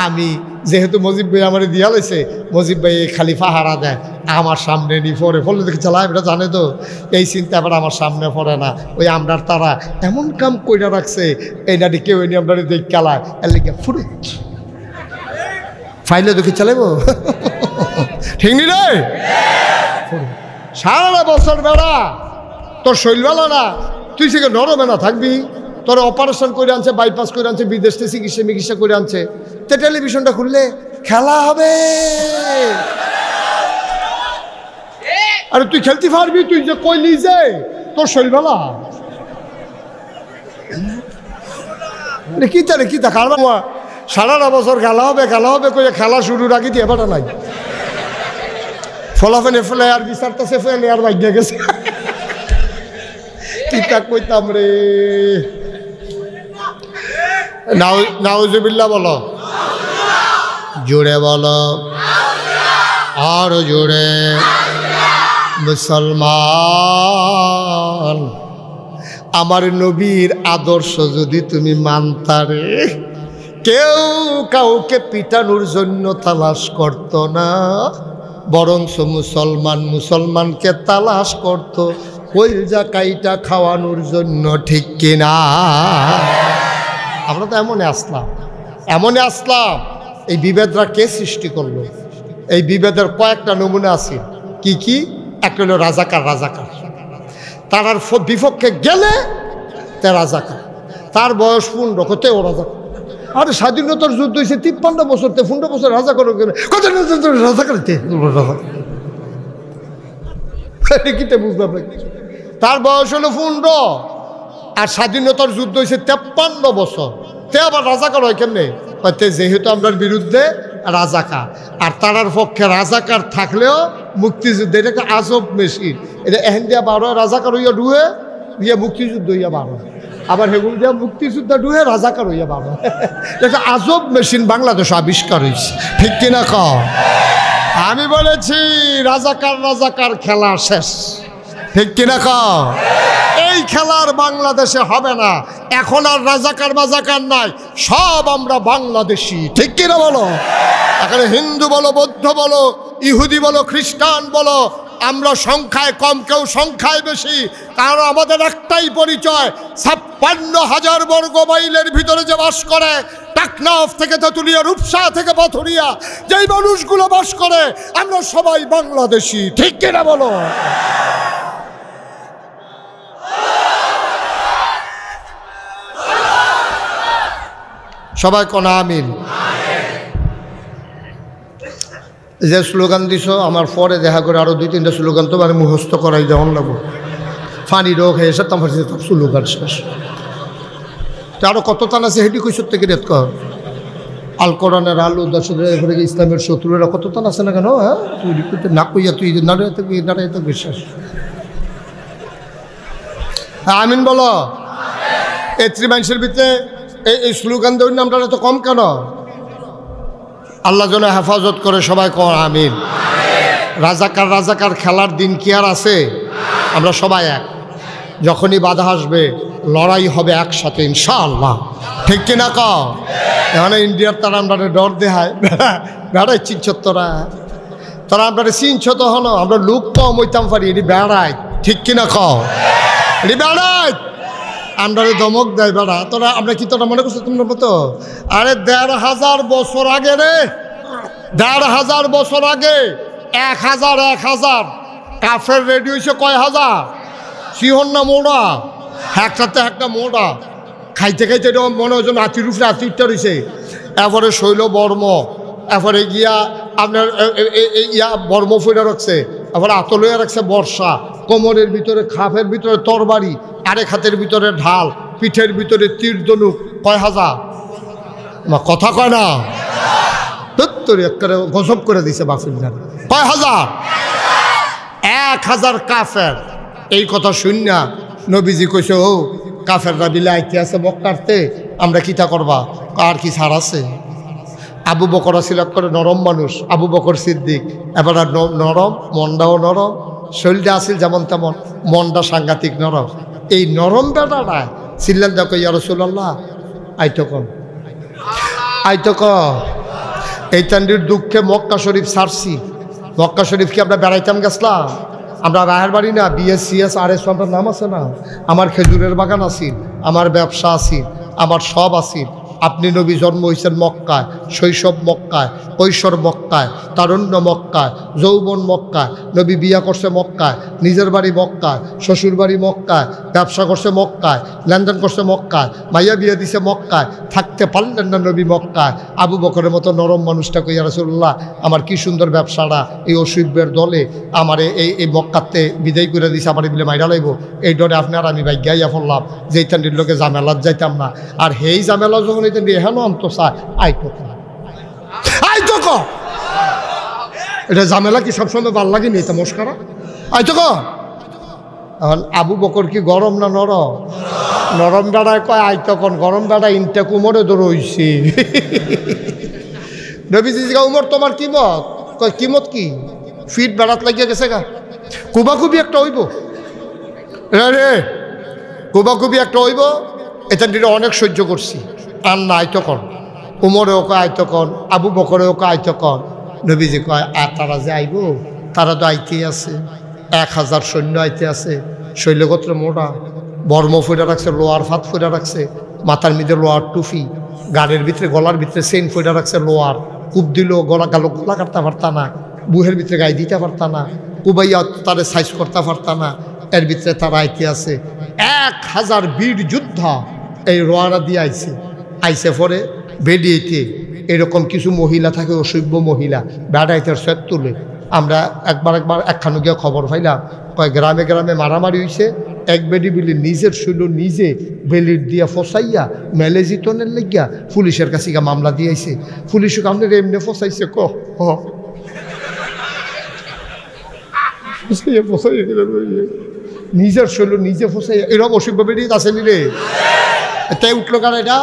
আমি যেহেতু মজিব ভাই আমার দিয়া লইছে, মজিব ভাই খালি পাহারা দেয়, আমার সামনে নি পড়ে ফলে দেখে চালা এটা জানে তো, এই চিন্তা আবার আমার সামনে পড়ে না। ওই আমরার তারা এমন কাম কইরা রাখছে এইটা কেউ এনে আমরা দেখ চালায়, এর লিগে ফুরুত ফাইলে দেখে চালাইব, ঠিক নি রে? সারা বছর বেড়া তোর শৈল বেলা না, তুই সেখানে নরমে না থাকবি, তোর অপারেশন করে আনছে, বাইপাস করে আনছে, বিদেশ থেকে চিকিৎসা করে আনছে, তো টেলিভিশনটা খুললে খেলা হবে। আরে তুই খেলতে পারবি? তুই যে কইলি যে তোর শৈল বেলা কি তারে কি তা কারণ সারা বছর খেলা হবে কই খেলা শুরুর আগে দিয়ে এবারটা নাই ফলাফেনে ফেলে আর বিচারতেছে ফেলে আর ভাগ্যে গেছে। কিতা কইতাম রে, নাউজুবিল্লাহ বলো, জোরে বলো, আর জোরে। মুসলমান আমার নবীর আদর্শ যদি তুমি মানতারে, কেউ কাউকে পিটানোর জন্য তালাশ করত না, বরঞ্চ মুসলমানকে তালাশ করত কইলজা কাইটা খাওয়ানোর জন্য, ঠিক কিনা? আমরা তো এমনে আসলাম। এই বিভেদরা কে সৃষ্টি করলো? এই বিভেদের কয়েকটা নমুনা আছে। কি কি? একটা হলো রাজাকার, তার বিপক্ষে গেলে তে রাজাকার, তার বয়স 15 কতে ও রাজাকার। আরে স্বাধীনতার যুদ্ধ হয়েছে 53 বছর, 15 বছর রাজা করো কেন? কত রাজা করতে কিতে বুঝলাম না। তার বয়স হলো 15 আর স্বাধীনতার যুদ্ধ হয়েছে 53 বছর, তে আবার রাজাকার হয় কেমনে? যেহেতু আমরা বিরুদ্ধে রাজাকার, আর তারার পক্ষে রাজাকার থাকলেও মুক্তিযুদ্ধ, এটা একটা আজব মেশিন। এটা এহেন দিয়া 12 রাজাকার হইয়া ডুয়ে দিয়ে মুক্তিযুদ্ধ হইয়া 12, আবার হেগুল দিয়া মুক্তিযুদ্ধ ডুয়ে রাজাকার হইয়া 12। এটা আজব মেশিন বাংলাদেশ আবিষ্কার হয়েছে, ঠিক কিনা কও? আমি বলেছি রাজাকার খেলা শেষ, ঠিক কিনা কও? এই খেলার বাংলাদেশে হবে না। এখন আর রাজাকার নাই, সব আমরা বাংলাদেশি, ঠিক কিনা বলো? এখানে হিন্দু বলো, বৌদ্ধ বলো, ইহুদি বলো, খ্রিস্টান বলো, আমরা সংখ্যায় কম, কেউ সংখ্যায় বেশি, কারণ আমাদের একটাই পরিচয়, 56,000 বর্গ মাইলের ভিতরে যে বাস করে, টাকনাফ থেকে তেঁতুলিয়া, রূপসা থেকে পাথুরিয়া, যেই মানুষগুলো বাস করে, আমরা সবাই বাংলাদেশি, ঠিক কিনা বলো? সবাই কোন আমিন। যে স্লোগান দিছ আমার পরে দেখা করে আরো 2-3টা স্লোগান তো মানে মুখস্থ করাই যেমন লাগবো। ফানি রোগ হয়ে এসে তোমার স্লোগান শেষ। আরো কত তান আছে হেঁটি কইসর থেকে রেত কর, আল কোরআনের আলু দর্শক ইসলামের শত্রুরা কত তান আছে না কেন? হ্যাঁ তুই না কইয়া তুই নাড়াইতে বিশ্বাস। আমিন বলো। এত্রি মানুষের ভিতরে এই স্লোগান দেওয়ার নামটা এত কম কেন? আল্লাহ যেন হেফাজত করে, সবাই কর আমিন। রাজাকার রাজাকার খেলার দিন কি আর আছে? আমরা সবাই এক, যখনই বাধা আসবে লড়াই হবে একসাথে ইনশাআল্লাহ, ঠিক কিনা ক? এখানে ইন্ডিয়ার তারা আমরা ডর দেখায়, বেড়াই চিনছ তোরা, তোরা আমরা চিনছ তো হলো, আমরা লোক কম হইতাম পারি, এটি বেড়াই, ঠিক কিনা ক? এটি বেড়াই, আমরা দমক দেয় বেড়া। তোরা আমরা কি তোরা মনে করছো তোমরা মতো? আরে ১,৫০০ বছর আগে রে, ১,৫০০ বছর আগে ১,০০০ কাফের রেডি হয়েছে কয় হাজার? সিহন না মোড়া, একটাতে একটা মোড়া খাইতে খাইতে এটা মনে হয় যেন আতির উপরে আতিরটা রয়েছে। এরপরে শৈল বর্ম, এরপরে গিয়া আপনার ইয়া বর্ম ফুলে রাখছে, এরপরে আতলইয়া রাখছে বর্ষা, কোমরের ভিতরে খাফের ভিতরে তরবারি, আরেক হাতের ভিতরে ঢাল, পিঠের ভিতরে তীর ধনুক। কয় হাজার? কথা কয় না, তোর একেবারে গজব করে দিছে বাফিল। কয় হাজার? ১,০০০ কাফের। এই কথা শুননা নবীজি কইছে, ও কাফেররা বিলে আইতে আছে মক্কাতে, আমরা কিতা করবা? আর কি ছাড় আছে? আবু বকর ছিল করে নরম মানুষ, আবু বকর সিদ্দিক এবার নরম, মনটাও নরম, শরীরটা আসিল যেমন তেমন, মনটা সাংঘাতিক নরম। এই নরম বেটাটা ছিলেন দেখো, ইয়া রাসূলুল্লাহ আইতো কম, আইতো কম। এই তান্ডির দুঃখে মক্কা শরীফ ছাড়ছি। মক্কা শরীফ কি আমরা বেড়াইতাম গেছিলাম? আমরা বাহের বাড়ি না, BS, CS, RS আপনার নাম আছে না? আমার খেজুরের বাগান আছিল, আমার ব্যবসা আছিল, আমার সব আছিল। আপনি নবী জন্ম হয়েছেন মক্কায়, শৈশব মক্কায়, কৈশোর মক্কায়, তারুণ্য মক্কায়, যৌবন মক্কায়, নবী বিয়া করছে মক্কায়, নিজের বাড়ি মক্কায়, শ্বশুর বাড়ি মক্কায়, ব্যবসা করছে মক্কায়, লেনদেন করছে মক্কায়, মাইয়া বিয়া দিছে মক্কায়, থাকতে পারলেন না নবী মক্কায়। আবু বকরের মতো নরম মানুষটা কইয়া রাসূলুল্লাহ আমার কি সুন্দর ব্যবসাটা, এই অসুবের দলে আমার এই মক্কাতে বিদায় করে দিছে, আমার বিলে মাইরা লাইব, এই ডরে আপনার আমি বাইক গাইয়া ফেললাম যে ইত্যাদির লোকে জামেলাত যাইতাম না। আর হেই জামেলা যখন এহেন অন্ত চায় আইতো আইতো ক, এটা জামেলা কি সবসময় ভাল লাগেনি? এটা মস্কারা আইতো ক। এখন আবু বকর কি গরম না নরম? নরম বেড়ায় কয় আইতো কন, গরম বেড়া ইনটা কুমোরে দৌড়ইছি। নবীজি উমর তোমার কিমত? কয় কিমত কি? ফিট বেড়াত লাগিয়ে গেছে গা, কুবাকুবি একটা হইব রে, কুবাকুবি একটা হইব। এটা অনেক সহ্য করছি, আর না আইতো কন। উমরেও কয় আইতো কন, আবু বকরেও কয় আইতো কন। নবীজি কয় আর তারা যে আইব, তারা তো আইতেই আছে, ১,০০০ সৈন্য আইতে আছে, শৈলগোত্র মোড়া, বর্ম ফুটা রাখছে, লোয়ার ফাত ফুটা রাখছে, মাথার মধ্যে লোয়ার টুফি, গাড়ির ভিতরে গলার ভিতরে চেইন ফুটা রাখছে লোয়ার, কূপ দিল গলা গলা কাটতে পারতা না, বুহের ভিতরে গায়ে দিতে পারতা না, কুবাইয়া তারে সাইজ করতে পারতা না। এর ভিতরে তারা আইতে আছে ১,০০০ বীর যোদ্ধা এই রোয়ানা দিয়ে আইছে। আইসে পরে বেডিয়েতে এরকম কিছু মহিলা থাকে, অসভ্য মহিলা, বেড়াইতের সেট তুলে। আমরা একবার একখানো গিয়ে খবর পাইলাম, কয় গ্রামে গ্রামে মারামারি হয়েছে, এক বেডি বিলি নিজের শৈল নিজে বেলির দিয়া ফসাইয়া মেলেজিটনের লেগিয়া পুলিশের কাছে গিয়ে মামলা দিয়েছে। পুলিশকে আপনার এমনি ফসাইছে ক নিজের শৈল নিজে ফসাইয়া, এরকম অসভ্য বেডি আছে নি রে? তাই উঠলো কার এটা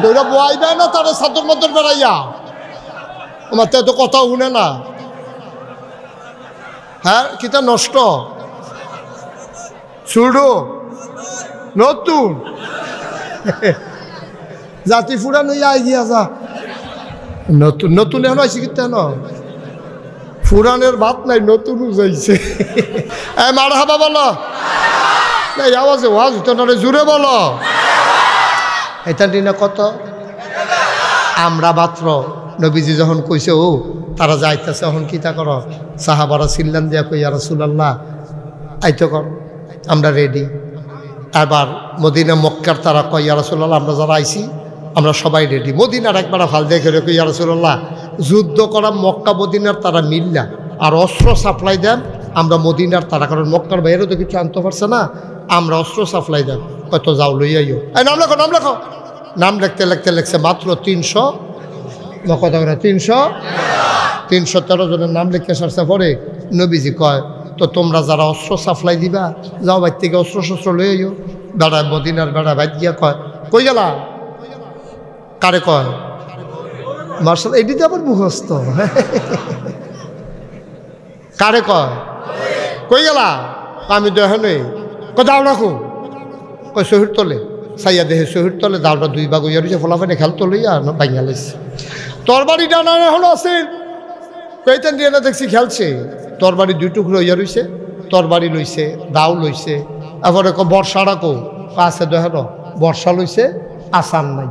দৌড়া বয়াই দেয় না তারা সাদর মদর বেড়াইয়া, আমার তো কথা শুনে না। হ্যাঁ কিতা নষ্ট ছুড়ো নতুন জাতি ফুরা নইয়া আই গিয়া যা নতুন নতুন এখন আইসি কিতা ন ফুরানের ভাত নাই, নতুন উজাইছে। মার হাবা বলো এই আওয়াজে ওয়াজ হতো না, জুড়ে বলো। এটা দিনে কত আমরা মাত্র নবীজি যখন কইছে ও তারা যাইতেছে, এখন কিতা কর? সাহাবারা ছিলেন দিয়া কই ইয়া রাসূলুল্লাহ আইতো কর, আমরা রেডি। আবার মদিনা মক্কার তারা কয় ইয়া রাসূলুল্লাহ আমরা যারা আইছি আমরা সবাই রেডি। মদিনার একবার ফাল দেখে রেখে ইয়া রাসূলুল্লাহ যুদ্ধ করা মক্কা মদিনার তারা মিল্লা, আর অস্ত্র সাপ্লাই দেন আমরা মদিনার তারা, কারণ মক্কার বাইরেও তো কিছু আনতে পারছে না, আমরা অস্ত্র সাপ্লাই দেন। কত যাও লইয়াইও, এই নাম লেখো নাম লেখো। নাম লিখতে লিখতে লিখছে মাত্র 300 কথা করে 313 জনের নাম লিখে সারছে। পরে নবীজি কয় তো তোমরা যারা অস্ত্র সাপ্লাই দিবা যাও বাইর থেকে অস্ত্র শস্ত্র লইয়াইও। বেড়া মদিনার বেড়া ভাই গিয়া কয় কই গেলা কারে কয় মার্শাল এটিতে আবার মুখস্থ কারে কয় কই গেলা আমি দেখে দাও রাখো কই শহীদ তলে সাইয়া দেহে শহীদ তলে দাওটা 2 ভাগ হইয়া রয়েছে ফলাফানে খেল তলইয়া ভাঙিয়া লাইছে তরবারি ডানা হলো আছে কইতেন দিয়ে না দেখছি খেলছে তরবারি 2 টুকরো হইয়া রয়েছে তরবারি লইছে দাও লইছে এবারে বর্ষা রাখো আছে দেখেন বর্ষা লইছে আসান নাই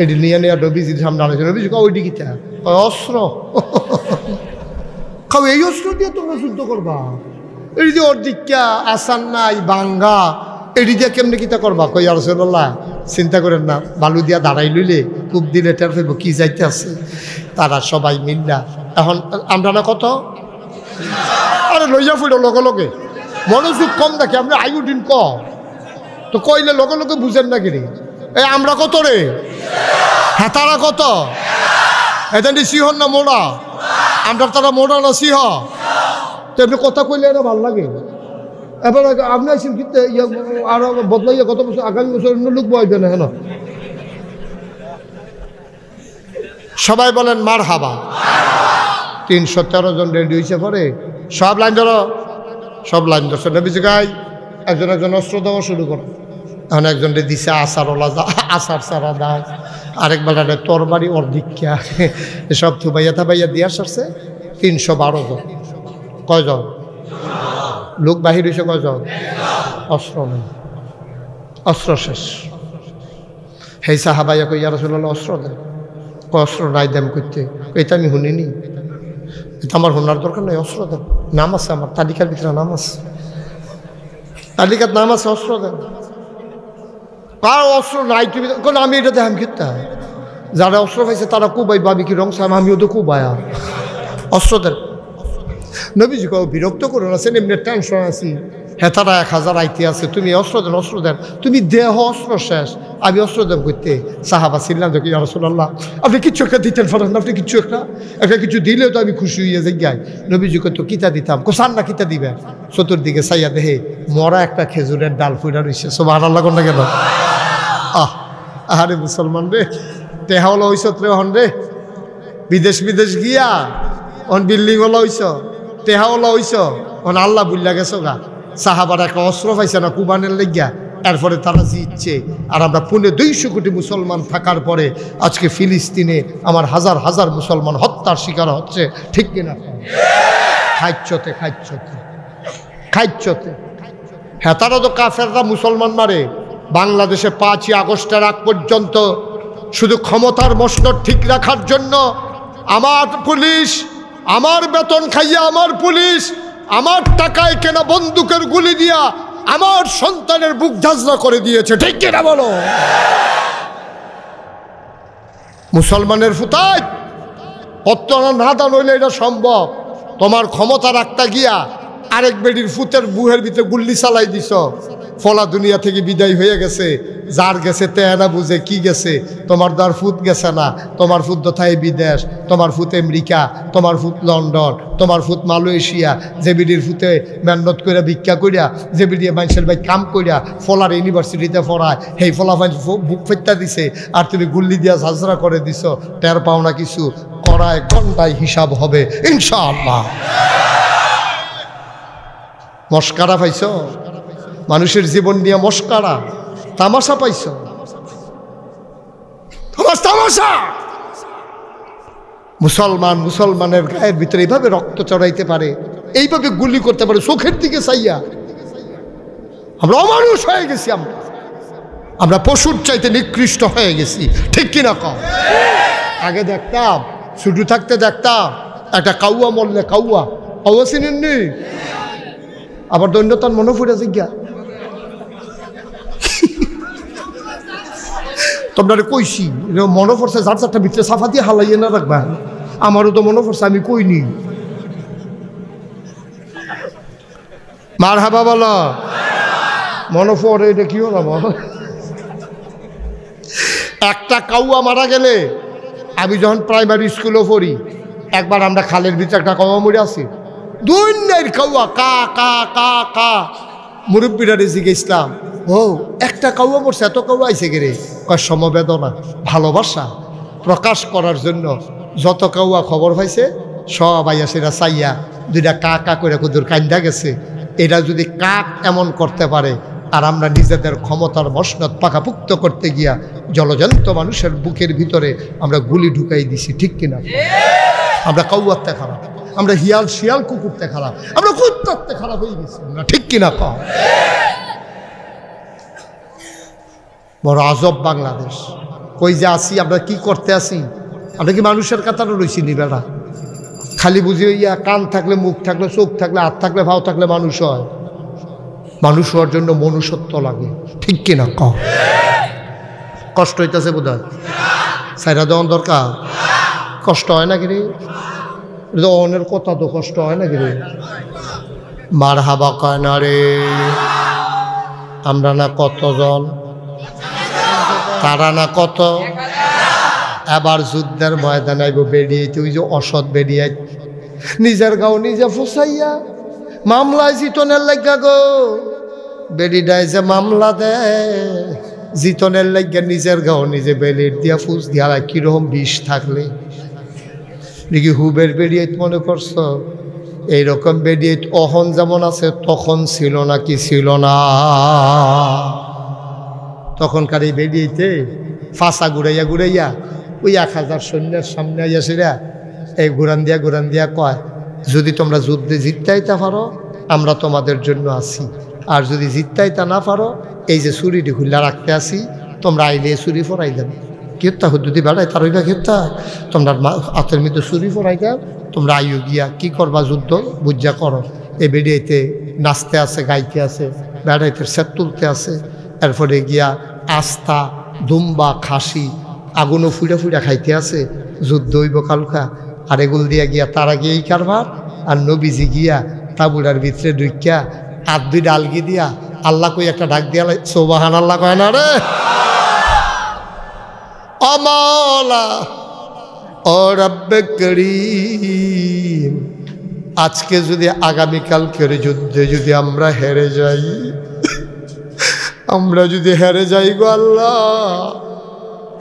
এটি নিয়ে নিয়ে নবীজির সামনে আলোচনা নবীজি ওই দিকিটা অস্ত্র খাও এই অস্ত্র দিয়ে তোমরা যুদ্ধ করবা এই যে অর্ধিকা আসান নাই বাঙ্গা এটি দিয়ে কেমনি কিতা করবা কই আর রাসূলুল্লাহ চিন্তা করেন না বালু দিয়া দাঁড়াই লইলে কূপ দিলে টের পাইব কি যাইতে আছে তারা সবাই মিল্লা এখন আমরা না কত আরে লইয়া ফুটো লগে লগে মনোযোগ কম দেখে আপনি আয়োডিন কম তো কইলে লগে লগে বুঝেন না কিরে এই আমরা কত রে হ্যাঁ তারা কত এটা সিহন না মোড়া আমরা তারা মোড়া না সিহ তো আপনি কথা কইলে এটা ভাল লাগে এবার আপনি আছেন কিন্তু আরো বদলাইয়া কত বছর আগামী বছর অন্য লোক বয়বে না হেন সবাই বলেন মার হাবা 313 জন রেডি হয়েছে পরে সব লাইন ধরো সব লাইন ধরছে নবীজি গাই একজন একজন অস্ত্র দেওয়া শুরু করো এখন একজনকে দিছে আচারওয়ালা আচার চারা দাও আরেক বেলাটা তরবারি অর্ধিকা এসব থুবাইয়া থাবাইয়া দিয়া সারছে 312 জন কয়জন লোক বাহির হয়েছে কয়জন অস্ত্র নেই অস্ত্র শেষ হেই সাহাবাইয়া কই ইয়া রাসূলুল্লাহ অস্ত্র দেন অস্ত্র নাই দেম করতে এটা আমি শুনিনি এটা আমার শোনার দরকার নাই অস্ত্র দেন নাম আছে আমার তালিকার ভিতরে নাম আছে তালিকার নাম আছে অস্ত্র দেন কার অস্ত্র নাই তুমি কোন আমি এটা দেখাম কিতা যারা অস্ত্র পাইছে তারা কুবাই ভাবি কি রং সাম আমিও তো কুবায়া অস্ত্র দেন নবীজি কেউ বিরক্ত করো না সে এমনি টেনশন আছি হ্যাঁ তারা 1000 আইতে আছে তুমি অস্ত্র দেন তুমি দেহ অস্ত্র শেষ আমি অস্ত্র দেব করতে সাহাবা ছিলাম দেখি ইয়া রাসূলুল্লাহ আপনি কিচ্ছু একটা দিতেন পারেন আপনি কিচ্ছু একটা কিছু দিলেও তো আমি খুশি হইয়া যাই গাই নবীজি কত কিতা দিতাম কোসান না কিতা দিবেন চতুর্দিকে চাইয়া দেহে মরা একটা খেজুরের ডাল ফুটা রয়েছে সুবহানাল্লাহ কোন না কেন আরে মুসলমান রে টেহাওয়ালা হইস রে হন রে বিদেশ গিয়া অন বিল্ডিং ওলা হইস টেহাওয়ালা হইস অন আল্লাহ বুল্লা গেছো গা সাহাবার একটা অস্ত্র পাইছে না কুবানের লেগিয়া এরপরে তারা জিতছে আর আমরা 250 কোটি মুসলমান থাকার পরে আজকে ফিলিস্তিনে আমার হাজার হাজার মুসলমান হত্যার শিকার হচ্ছে ঠিক কিনা খাইচ্ছতে হ্যাঁ তারা তো কাফেররা মুসলমান মারে বাংলাদেশে 5ই আগস্টের আগ পর্যন্ত শুধু ক্ষমতার মসনদ ঠিক রাখার জন্য আমার পুলিশ আমার বেতন খাইয়া আমার পুলিশ আমার টাকায় কেনা বন্দুকের গুলি দিয়া আমার সন্তানের বুক ঝাঁঝরা করে দিয়েছে ঠিক কিনা বলো মুসলমানের ফুতায় পত্তনা না দান হইলে এটা সম্ভব তোমার ক্ষমতা রাখতে গিয়া আরেক বেডির ফুতের বুহের ভিতরে গুল্লি চালাই দিছ ফলা দুনিয়া থেকে বিদায় হয়ে গেছে যার গেছে তেনা বুঝে কি গেছে তোমার দার ফুট গেছে না তোমার ফুট দথায় বিদেশ তোমার ফুট আমেরিকা তোমার ফুট লন্ডন তোমার ফুট মালয়েশিয়া যে বিডির ফুতে মেহনত করে ভিক্ষা করিয়া যে বিডিয়ে মানুষের ভাই কাম করিয়া ফলার ইউনিভার্সিটিতে পড়ায় সেই ফলা বুক ফেটটা দিছে আর তুমি গুল্লি দিয়া ঝাঁঝরা করে দিছ টের পাও না কিছু করায় ঘন্টায় হিসাব হবে ইনশাআল্লাহ মস্কারা পাইছ মানুষের জীবন নিয়ে মস্কারা তামাশা পাইছ তামাশা মুসলমানের গায়ের ভিতরে এইভাবে রক্ত চড়াইতে পারে এইভাবে গুলি করতে পারে চোখের দিকে চাইয়া আমরা অমানুষ হয়ে গেছি আমরা পশুর চাইতে নিকৃষ্ট হয়ে গেছি ঠিক কিনা কম আগে দেখতাম শুধু থাকতে দেখতাম একটা কাউয়া মরলে কাউয়া চিনেননি আবার দৈন্যতার মনে ফুটে জিজ্ঞা তোমরা কইছি মনে পড়ছে যার চারটা ভিতরে সাফা দিয়ে হালাইয়ে না রাখবা আমারও তো মনে পড়ছে আমি কইনি মার হাবা বলো মনে পড়ে এটা কি হলো একটা কাউয়া মারা গেলে আমি যখন প্রাইমারি স্কুলে পড়ি একবার আমরা খালের ভিতরে একটা কাউয়া মরে আছি দুনিয়ার কাউয়া কা কা কা কা মুরব্বীরা জিজ্ঞেসলাম ও একটা কাউয়া পড়ছে, এত কাউয়া আইছে গেরে, কয় সমবেদনা ভালোবাসা প্রকাশ করার জন্য যত কাউয়া খবর পাইছে সবাই সেটা চাইয়া দুইটা কা কা করে কুদুর কান্দা গেছে। এটা যদি কাক এমন করতে পারে, আর আমরা নিজেদের ক্ষমতার মসনদ পাকাপুক্ত করতে গিয়া জলজন্ত মানুষের বুকের ভিতরে আমরা গুলি ঢুকাই দিছি, ঠিক কিনা? আমরা কাউয়াতে খারাপ, আমরা হিয়াল শিয়াল কুকুরতে খারাপ, আমরা কুত্তাতে খারাপ হয়ে গেছি আমরা, ঠিক কিনা? কম বড় আজব বাংলাদেশ। কই যে আসি আমরা, কি করতে আসি আমরা? কি মানুষের কাতারে রয়েছি নি বেড়া? খালি বুঝি ইয়া কান থাকলে, মুখ থাকলে, চোখ থাকলে, হাত থাকলে, ভাও থাকলে মানুষ হয়? মানুষ হওয়ার জন্য মনুষ্যত্ব লাগে, ঠিক কিনা? কম কষ্ট হইতেছে বোধ হয়, সাইরা দেওয়ান দরকার। কষ্ট হয় না কিরে? অনের কথা তো কষ্ট হয় না কিরে? মার হাবা কয় না রে। আমরা না কতজন, তারা না কত। এবার যুদ্ধের ময়দানে আইব বেরিয়েতে, ওই যে অসৎ বেরিয়ে নিজের গাও নিজে ফুসাইয়া মামলায় জিতনের লাগা গো, বেরিডায় যে মামলা দেয় জিতনের লাগিয়া নিজের গাও নিজে বেলির দিয়া ফুস দিয়া। কিরকম বিষ থাকলে নাকি হুবের বেরিয়ে মনে করছ? এইরকম বেরিয়ে অহন যেমন আছে তখন ছিল নাকি ছিল না? তখনকার এই বেরিয়েতে ফাঁসা ঘুরাইয়া ঘুরাইয়া ওই 1000 সৈন্যের সামনে আইয়াছিরা এই ঘুরান দিয়া কয়, যদি তোমরা যুদ্ধে জিততাইতে পারো আমরা তোমাদের জন্য আছি, আর যদি জিততাইতে না পারো এই যে ছুরিটি খুল্লা রাখতে আসি, তোমরা আইলে ছুরি ফরাই দেন। কেতা হুদ্দুতি বেড়ায় তার ওইবা কেতা, তোমরা হাতের মধ্যে ছুরি ফরাই দেন, তোমরা আইও গিয়া কি করবা যুদ্ধ বুঝা করো। এই বেড়িয়েতে নাচতে আছে, গাইতে আছে, বেড়াইতে সেট তুলতে আছে, এরপরে গিয়া আস্থা দুম্বা খাসি আগুনও ফুড়া খাইতে আছে, যুদ্ধ হইব কালকা। আর এগুল দিয়া গিয়া তারা গিয়ে এই কারবার, আর নবীজি গিয়া তাবুড়ার ভিতরে ঢুকিয়া আর 2 ডালগি দিয়া আল্লাহ কই একটা ডাক দিয়া সুবহান আল্লাহ কয় না রে। আমালা ও রব্বে করিম, আজকে যদি আগামীকালকের যুদ্ধে যদি আমরা হেরে যাই, আমরা যদি হেরে যাই গো আল্লাহ,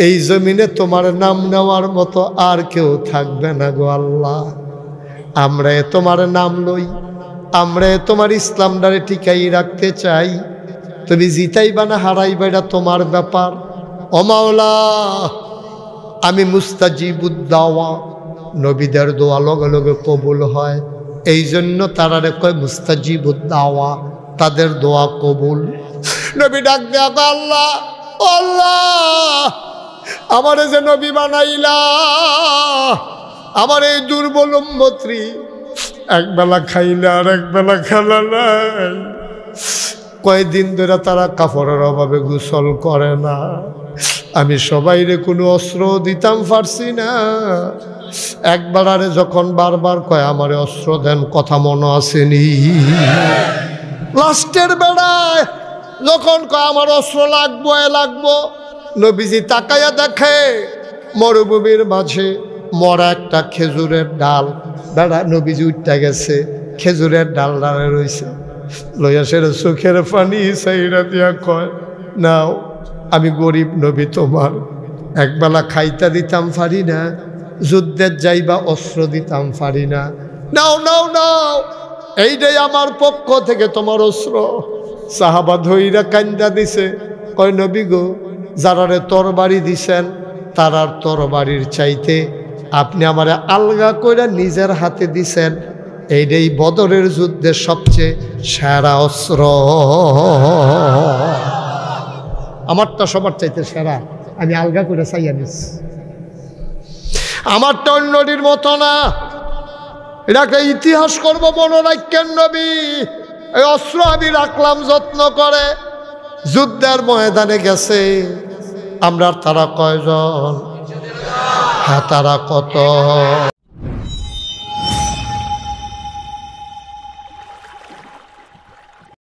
এই জমিনে তোমার নাম নেওয়ার মতো আর কেউ থাকবে না গো আল্লাহ। আমরা তোমার নাম লই, আমরা তোমার ইসলামটারে টিকাই রাখতে চাই। তুমি জিতাইবা না হারাইবা এটা তোমার ব্যাপার। ও মাওলা, আমি মুস্তাজিবুদ দাওয়া, নবীদের দোয়া লগে লগে কবুল হয়, এই জন্য তারারে কয় মুস্তাজিবুদ দাওয়া, তাদের দোয়া কবুল। নবী ডাক দেয়া, আল্লাহ আল্লাহ আমারে যে নবী বানাইলা, আমার এই দুর্বল উম্মতরি একবেলা খাইলে আর একবেলা খেলা নাই, কয়েকদিন ধরে তারা কাপড়ের অভাবে গোসল করে না, আমি সবাইরে কোনো অস্ত্র দিতাম পারছি না। একবার আরে যখন বারবার কয় আমারে অস্ত্র দেন, কথা মনে আসেনি? লাস্টের বেড়ায় যখন কয় আমার অস্ত্র লাগবো, নবীজি তাকাইয়া দেখে মরুভূমির মাঝে মরা একটা খেজুরের ডাল, বেড়া নবীজি উঠতে গেছে, খেজুরের ডাল ডালে রয়েছে, লইয়া সেরে চোখের পানি সাইরা দিয়া কয়, নাও আমি গরিব নবী, তোমার একবেলা খাইতে দিতাম পারি না, যুদ্ধের যাইবা অস্ত্র দিতাম পারি না, নাও নাও নাও, এইটাই আমার পক্ষ থেকে তোমার অস্ত্র। সাহাবা ধইরা কান্দা দিছে, কয় নবী গো, যারারে তরবারি দিছেন তারার তরবারির চাইতে আপনি আমারে আলগা কইরা নিজের হাতে দিছেন, এইটাই বদরের যুদ্ধে সবচেয়ে সেরা অস্ত্র। আমারটা সবার চাইতে সেরা, আমি আলগা করে চাইয়া নিছি। আমারটা অন্যটির মতো না, এটাকে ইতিহাস করবো মনে রাখেন নবী। এই অস্ত্র আমি রাখলাম যত্ন করে, যুদ্ধের ময়দানে গেছে, আমরা তারা কয়জন? হ্যাঁ তারা কত?